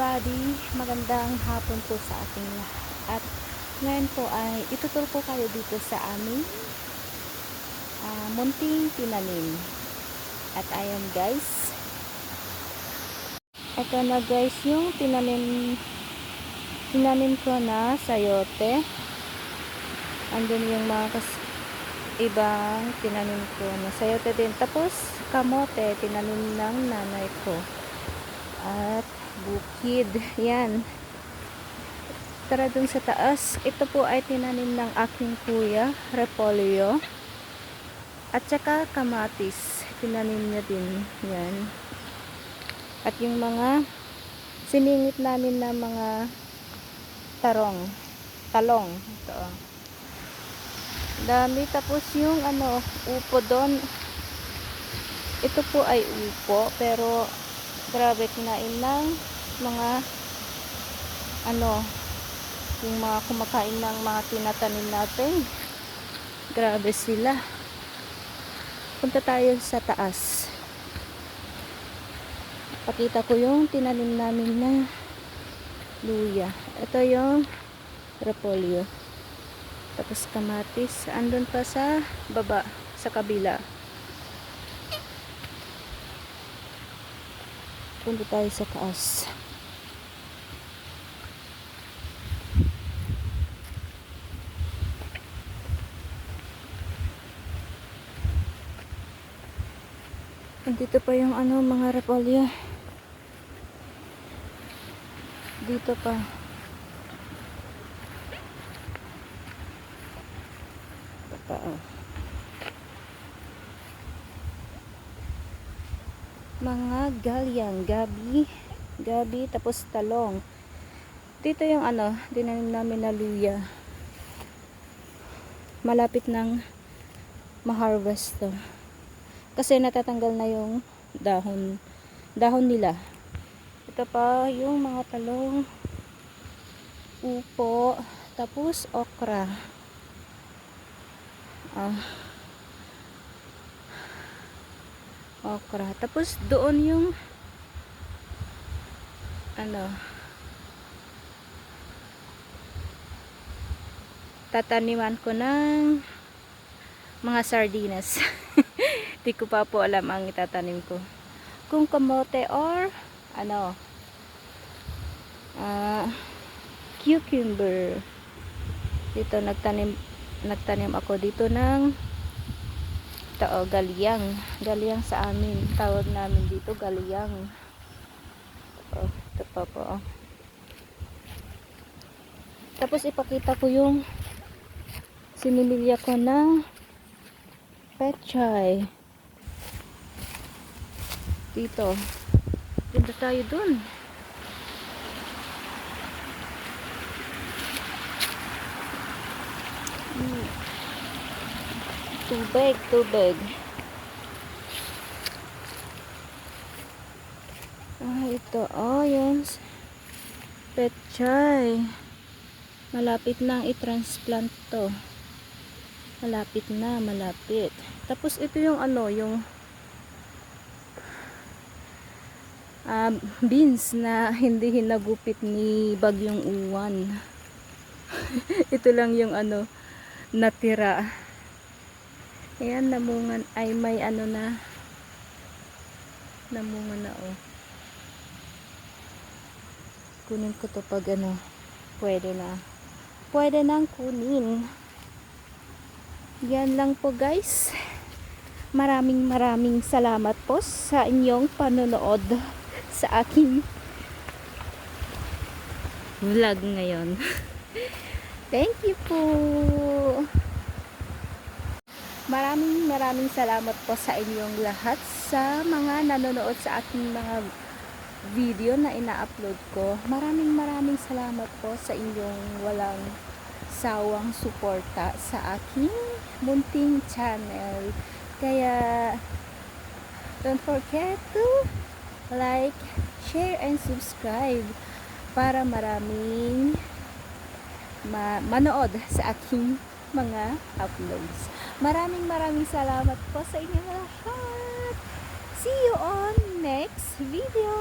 everybody, magandang hapon po sa ating lahat. At ngayon po ay ituturo ko kayo dito sa aming munting tinanim. At ayan guys, ito na guys yung tinanim ko na sayote. Andun yung mga ibang tinanim ko na sayote din. Tapos kamote, tinanim ng nanay ko. At bukid, yan. Tara dun sa taas, ito po ay tinanim ng aking kuya, repolyo. At saka kamatis, tinanim niya din, yan. At yung mga siningit namin na mga talong, ito. Dami. Tapos yung upo doon, ito po ay upo, pero grabe, kinain ng mga yung mga kumakain ng mga tinatanim natin. Grabe sila. Punta tayo sa taas. Pakita ko yung tinanim namin na luya. Ito yung repolyo. Tapos kamatis. Andun pa sa baba, sa kabila. Punta tayo sa taas. Dito pa yung mga repolyo. Dito pa. Mga galyang, gabi, tapos talong. Dito yung dinanim namin na luya. Malapit nang ma-harvest to. Kasi natatanggal na yung dahon nila. Ito pa yung mga talong, upo, tapos okra. Okra. Tapos doon yung tataniman ko ng mga sardinas. Di ko pa po alam ang itatanim ko. Kung kamote or cucumber. Dito nagtanim ako dito ng galyang sa amin, tawag namin dito galyang. Ito pa po. Tapos ipakita ko yung sinimilya ko na pechay dito. Punta tayo dun. Tubig. Ito. Yun. Pechay. Malapit nang i-transplant to. Malapit. Tapos ito yung yung beans na hindi hinagupit ni Bagyong Uwan. Ito lang yung natira. Ayan, namungan ay may namungan na kunin ko to pag pwede nang kunin. Yan lang po guys. Maraming salamat po sa inyong panonood sa aking vlog ngayon. Thank you po. Maraming salamat po sa inyong lahat sa mga nanonood sa aking mga video na ina-upload ko. Maraming salamat po sa inyong walang sawang suporta sa aking munting channel. Kaya don't forget to like, share, and subscribe para maraming manood sa aking mga uploads. Maraming salamat po sa inyo lahat. See you on next video.